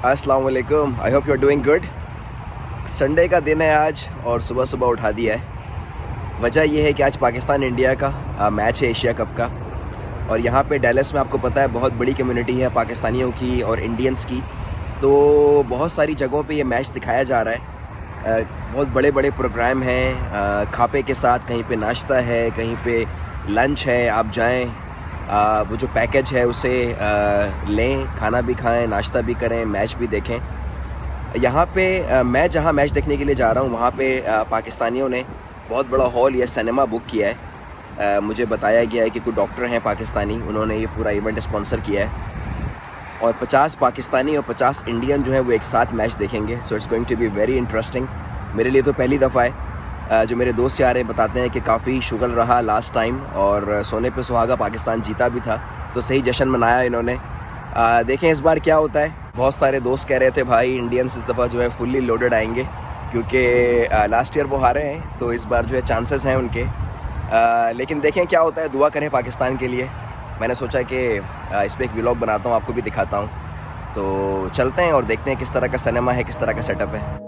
अस्सलाम वालेकुम। I hope you are doing good. Sunday का दिन है आज और सुबह सुबह उठा दिया है। वजह यह है कि आज पाकिस्तान इंडिया का मैच है एशिया कप का, और यहाँ पे डैलस में आपको पता है बहुत बड़ी कम्युनिटी है पाकिस्तानियों की और इंडियंस की, तो बहुत सारी जगहों पे ये मैच दिखाया जा रहा है। बहुत बड़े बड़े प्रोग्राम हैं, खापे के साथ, कहीं पे नाश्ता है, कहीं पे लंच है। आप जाएं, वो जो पैकेज है उसे लें, खाना भी खाएं, नाश्ता भी करें, मैच भी देखें। यहाँ पे मैं जहाँ मैच देखने के लिए जा रहा हूँ वहाँ पे पाकिस्तानियों ने बहुत बड़ा हॉल या सिनेमा बुक किया है। मुझे बताया गया है कि कोई डॉक्टर हैं पाकिस्तानी, उन्होंने ये पूरा इवेंट स्पॉन्सर किया है, और 50 पाकिस्तानी और 50 इंडियन जो हैं वो एक साथ मैच देखेंगे। So it's going to be very interesting. मेरे लिए तो पहली दफ़ा है। जो मेरे दोस्त यार हैं बताते हैं कि काफ़ी शुगल रहा लास्ट टाइम, और सोने पे सुहागा पाकिस्तान जीता भी था, तो सही जश्न मनाया इन्होंने। देखें इस बार क्या होता है। बहुत सारे दोस्त कह रहे थे भाई इंडियंस इस दफ़ा जो है फुल्ली लोडेड आएंगे, क्योंकि लास्ट ईयर वो हारे हैं, तो इस बार जो है चांसेस हैं उनके। लेकिन देखें क्या होता है, दुआ करें पाकिस्तान के लिए। मैंने सोचा कि इस पर एक व्लॉग बनाता हूँ, आपको भी दिखाता हूँ। तो चलते हैं और देखते हैं किस तरह का सिनेमा है, किस तरह का सेटअप है।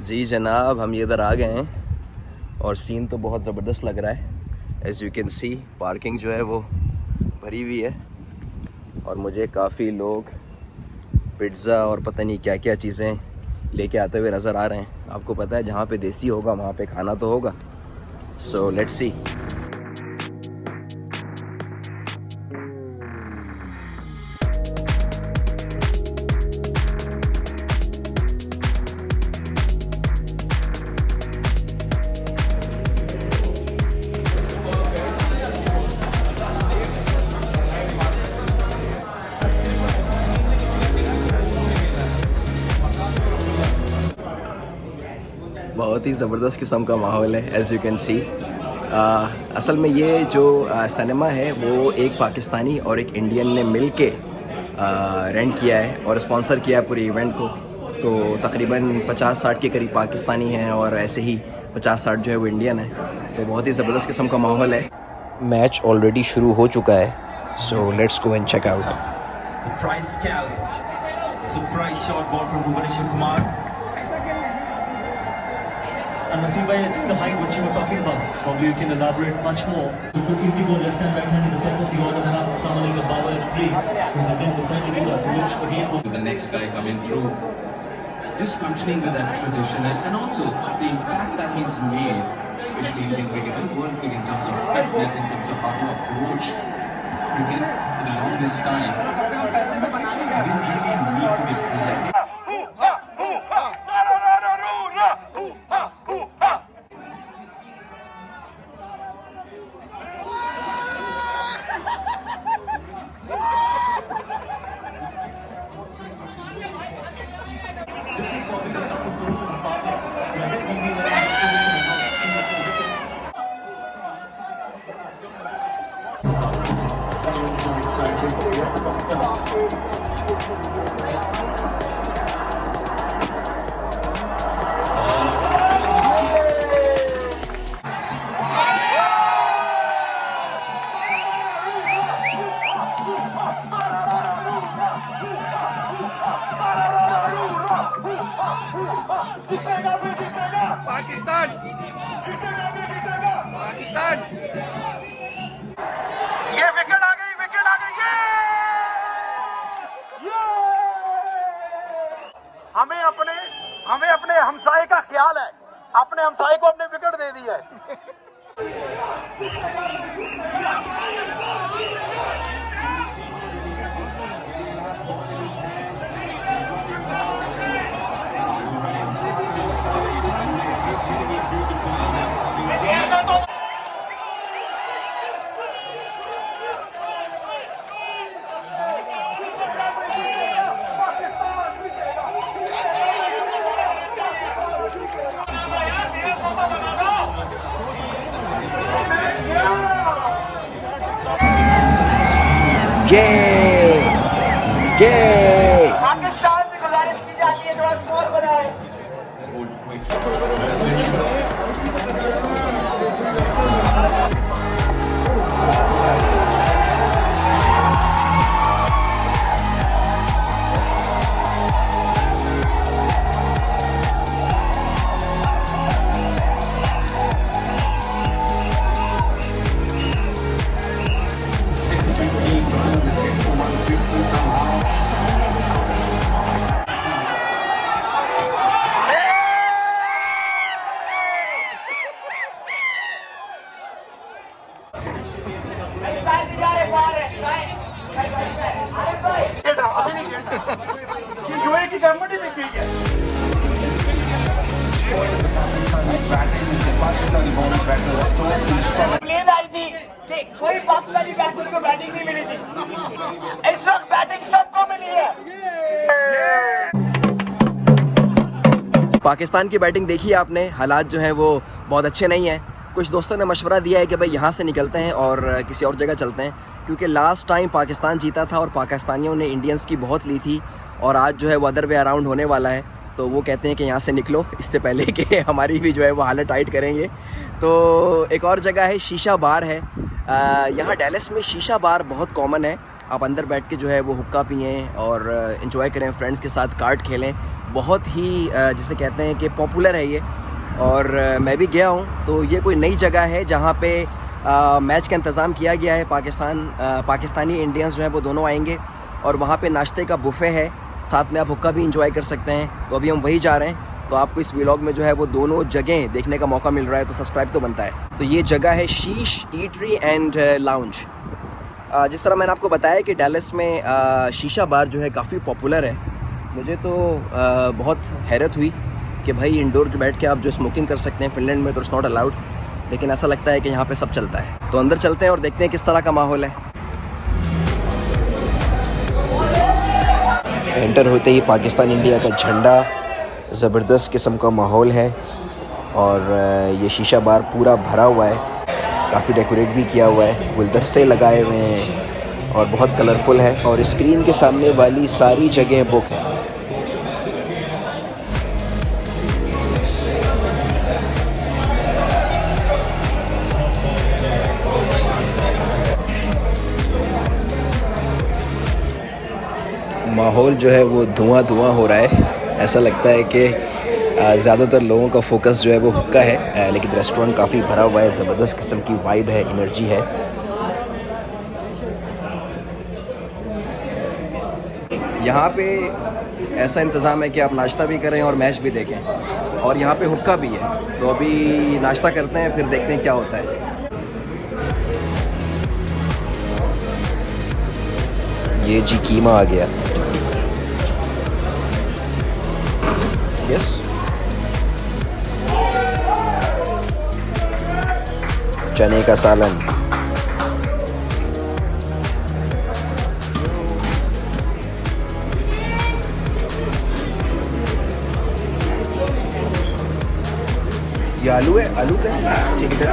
जी जनाब, हम इधर आ गए हैं और सीन तो बहुत ज़बरदस्त लग रहा है। As you can see parking जो है वो भरी हुई है, और मुझे काफ़ी लोग पिज़्ज़ा और पता नहीं क्या क्या चीज़ें लेके आते हुए नज़र आ रहे हैं। आपको पता है जहाँ पे देसी होगा वहाँ पे खाना तो होगा। So let's see. बहुत ही ज़बरदस्त किस्म का माहौल है एज़ यू कैन सी। असल में ये जो सिनेमा है वो एक पाकिस्तानी और एक इंडियन ने मिल के रेंट किया है और स्पॉन्सर किया है पूरे इवेंट को। तो तकरीबन 50-60 के करीब पाकिस्तानी हैं और ऐसे ही 50-60 जो है वो इंडियन है। तो बहुत ही ज़बरदस्त किस्म का माहौल है। मैच ऑलरेडी शुरू हो चुका है, so let's go and check out. And Naseem bhai, it's the height which you were talking about. Probably you can elaborate much more. You could easily go left hand, right hand in the top of the order and have someone like a Bauer at free. He's again decided to do that. So which again was the next guy coming through. Just continuing with that tradition, and also the impact that he's made, especially Indian cricket and world cricket in terms of fitness, in terms of how to approach cricket in the longest time. We really need to be clear. Pakistan, Pakistan, ये wicket आ गई, wicket आ गई। ये हमें अपने हमसाये का ख्याल है, अपने हमसाये को अपने विकेट दे दी है। जय जय। पाकिस्तान से गुजारिश की जाती है थोड़ा स्कोर बनाए। यूए की गवर्नमेंट ही बिक गई है। कंप्लेन आई थी कि कोई पाकिस्तानी बैट्समैन को बैटिंग नहीं मिली थी। इस वक्त बैटिंग सबको मिली है। पाकिस्तान की बैटिंग देखी आपने, हालात जो हैं वो बहुत अच्छे नहीं हैं। कुछ दोस्तों ने मशवरा दिया है कि भाई यहाँ से निकलते हैं और किसी और जगह चलते हैं, क्योंकि लास्ट टाइम पाकिस्तान जीता था और पाकिस्तानियों ने इंडियंस की बहुत ली थी और आज जो है वो अदर वे अराउंड होने वाला है। तो वो कहते हैं कि यहाँ से निकलो इससे पहले कि हमारी भी जो है वो हालत टाइट करेंगे। तो एक और जगह है, शीशा बार है। यहाँ डैलस में शीशा बार बहुत कॉमन है। आप अंदर बैठ के जो है वो हुक्का पिएँ और इन्जॉय करें, फ्रेंड्स के साथ कार्ड खेलें। बहुत ही जिसे कहते हैं कि पॉपुलर है ये, और मैं भी गया हूँ। तो ये कोई नई जगह है जहाँ पे मैच का इंतज़ाम किया गया है। पाकिस्तानी इंडियंस जो है वो दोनों आएंगे और वहाँ पे नाश्ते का बुफ़े है, साथ में आप हुक्का भी इंजॉय कर सकते हैं। तो अभी हम वही जा रहे हैं, तो आपको इस व्लॉग में जो है वो दोनों जगह देखने का मौका मिल रहा है, तो सब्सक्राइब तो बनता है। तो ये जगह है शीश ईटरी एंड लाउंज। जिस तरह मैंने आपको बताया कि डैलस में शीशा बार जो है काफ़ी पॉपुलर है। मुझे तो बहुत हैरत हुई कि भाई इंडोर जो बैठ के आप जो स्मोकिंग कर सकते हैं, फिनलैंड में तो इट्स नॉट अलाउड, लेकिन ऐसा लगता है कि यहाँ पे सब चलता है। तो अंदर चलते हैं और देखते हैं किस तरह का माहौल है। एंटर होते ही पाकिस्तान इंडिया का झंडा, ज़बरदस्त किस्म का माहौल है और ये शीशा बार पूरा भरा हुआ है, काफ़ी डेकोरेट भी किया हुआ है, गुलदस्ते लगाए हुए हैं और बहुत कलरफुल है। और स्क्रीन के सामने वाली सारी जगह बुक है। माहौल जो है वो धुआं हो रहा है। ऐसा लगता है कि ज़्यादातर लोगों का फोकस जो है वो हुक्का है, लेकिन रेस्टोरेंट काफ़ी भरा हुआ है। ज़बरदस्त किस्म की वाइब है, एनर्जी है। यहाँ पे ऐसा इंतज़ाम है कि आप नाश्ता भी करें और मैच भी देखें, और यहाँ पे हुक्का भी है। तो अभी नाश्ता करते हैं, फिर देखते हैं क्या होता है। ये जी कीमा आ गया। यस, चने का सालन, ये आलू है, आलू का है, ठीक है।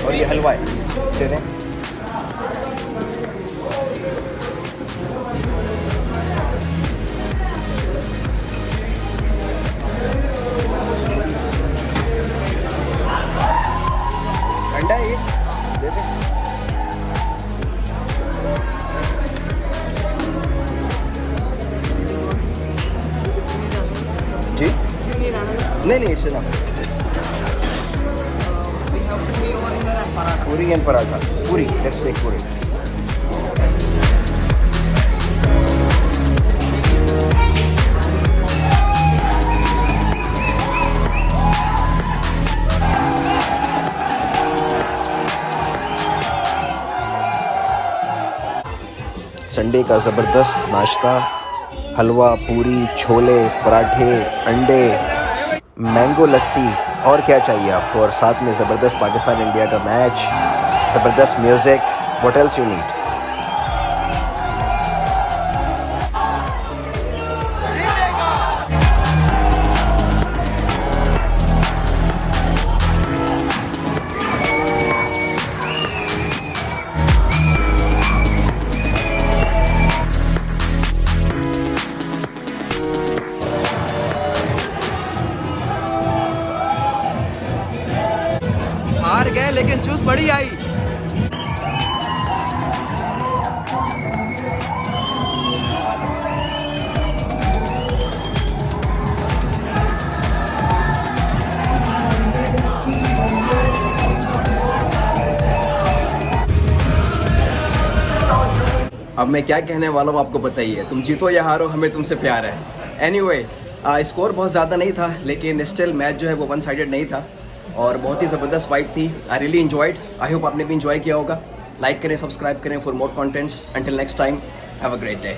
और ये हलवा है, दे दें। ठंडा है ये, दे दें। जी नहीं, इट्स इनफ। पूरी एंड पराठा। पूरी, लेट्स टेक पूरी। संडे का ज़बरदस्त नाश्ता, हलवा, पूरी, छोले, पराठे, अंडे, मैंगो लस्सी, और क्या चाहिए आपको। और साथ में ज़बरदस्त पाकिस्तान इंडिया का मैच, ज़बरदस्त music, what else you need. Toss बड़ी आई। अब मैं क्या कहने वाला हूँ आपको पता ही है, तुम जीतो या हारो हमें तुमसे प्यार है। एनीवे स्कोर बहुत ज़्यादा नहीं था, लेकिन स्टिल मैच जो है वो वन साइडेड नहीं था और बहुत ही ज़बरदस्त फाइट थी। I really enjoyed. I hope आपने भी इंजॉय किया होगा। लाइक करें, सब्सक्राइब करें for more contents. Until next time, have a great day.